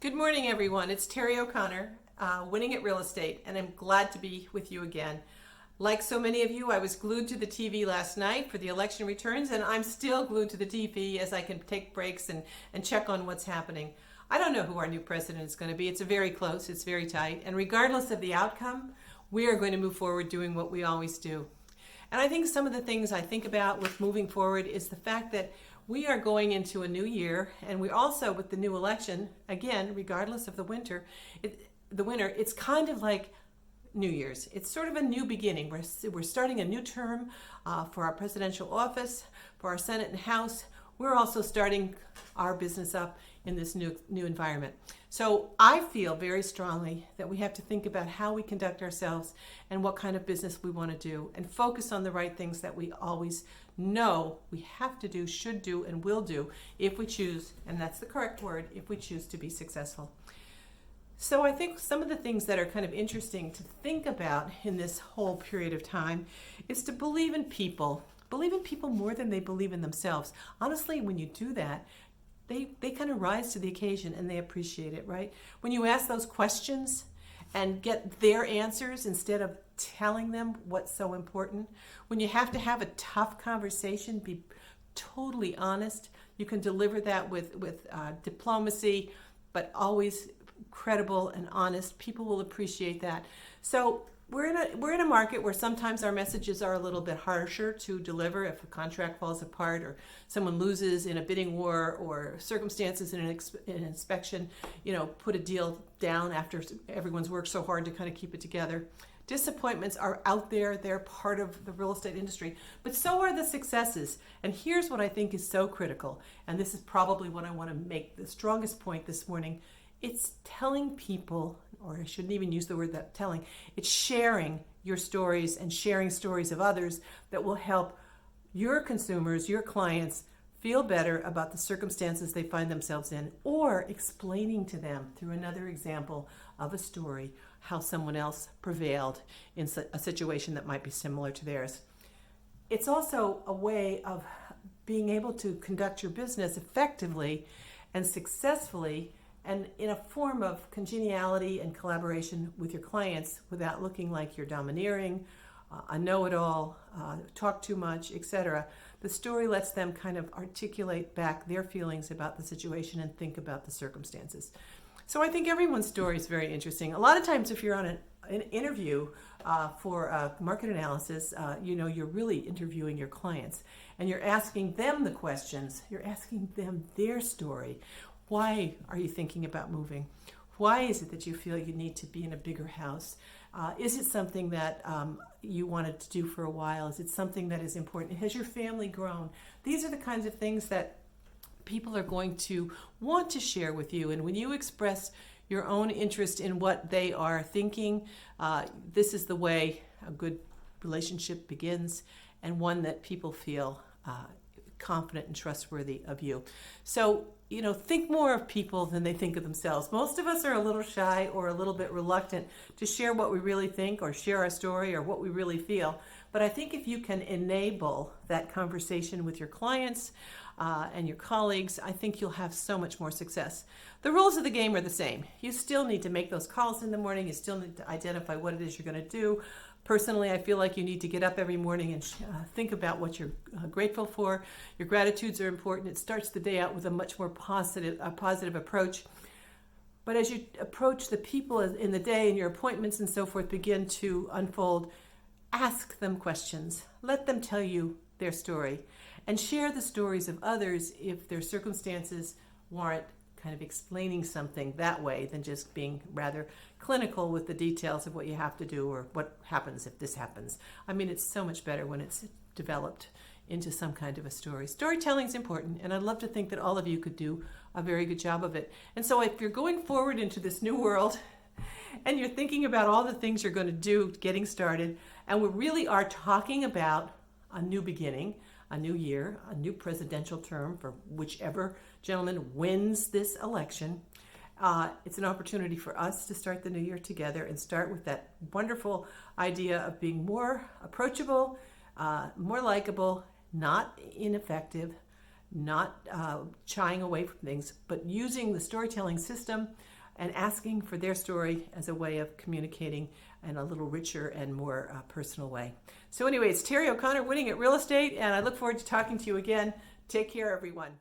Good morning, everyone. It's Terrie O'Connor, Winning at Real Estate, and I'm glad to be with you again. Like so many of you, I was glued to the TV last night for the election returns, and I'm still glued to the TV as I can take breaks and check on what's happening. I don't know who our new president is going to be. It's very close, it's very tight, and regardless of the outcome, we are going to move forward doing what we always do. And I think some of the things I think about with moving forward is the fact that we are going into a new year, and we also, with the new election, again, regardless of the winter, it's kind of like New Year's. It's sort of a new beginning. We're starting a new term for our presidential office, for our Senate and House. We're also starting our business up in this new environment. So I feel very strongly that we have to think about how we conduct ourselves and what kind of business we want to do, and focus on the right things that we always know we have to do, should do, and will do if we choose, and that's the correct word, if we choose to be successful. So I think some of the things that are kind of interesting to think about in this whole period of time is to believe in people. Believe in people more than they believe in themselves. Honestly, when you do that, they kind of rise to the occasion and they appreciate it, right? When you ask those questions and get their answers instead of telling them what's so important, when you have to have a tough conversation, be totally honest, you can deliver that with diplomacy, but always credible and honest. People will appreciate that. So we're in a market where sometimes our messages are a little bit harsher to deliver. If a contract falls apart, or someone loses in a bidding war, or circumstances in an inspection, put a deal down after everyone's worked so hard to kind of keep it together. Disappointments are out there. They're part of the real estate industry, but so are the successes. And here's what I think is so critical, and this is probably what I want to make the strongest point this morning. It's telling people, or I shouldn't even use the word that telling, it's sharing your stories and sharing stories of others that will help your consumers, your clients, feel better about the circumstances they find themselves in, or explaining to them through another example of a story how someone else prevailed in a situation that might be similar to theirs. It's also a way of being able to conduct your business effectively and successfully, and in a form of congeniality and collaboration with your clients without looking like you're domineering, a know-it-all, talk too much, etc. The story lets them kind of articulate back their feelings about the situation and think about the circumstances. So I think everyone's story is very interesting. A lot of times if you're on an interview for market analysis, you're really interviewing your clients, and you're asking them the questions. You're asking them their story. Why are you thinking about moving? Why is it that you feel you need to be in a bigger house? Is it something that you wanted to do for a while? Is it something that is important? Has your family grown? These are the kinds of things that people are going to want to share with you. And when you express your own interest in what they are thinking, this is the way a good relationship begins, and one that people feel confident and trustworthy of you. So, think more of people than they think of themselves. Most of us are a little shy or a little bit reluctant to share what we really think, or share our story, or what we really feel. But I think if you can enable that conversation with your clients and your colleagues, I think you'll have so much more success. The rules of the game are the same. You still need to make those calls in the morning. You still need to identify what it is you're going to do. Personally, I feel like you need to get up every morning and think about what you're grateful for. Your gratitudes are important. It starts the day out with a much more positive approach. But as you approach the people in the day, and your appointments and so forth begin to unfold, ask them questions. Let them tell you their story, and share the stories of others if their circumstances warrant kind of explaining something that way than just being rather clinical with the details of what you have to do or what happens if this happens. I mean, it's so much better when it's developed into some kind of a story. Storytelling is important, and I'd love to think that all of you could do a very good job of it. And so if you're going forward into this new world and you're thinking about all the things you're going to do getting started, and we really are talking about a new beginning, a new year, a new presidential term for whichever gentleman wins this election, it's an opportunity for us to start the new year together and start with that wonderful idea of being more approachable, more likable, not ineffective, not shying away from things, but using the storytelling system and asking for their story as a way of communicating in a little richer and more personal way. So anyway, it's Terrie O'Connor, Winning at Real Estate, and I look forward to talking to you again. Take care, everyone.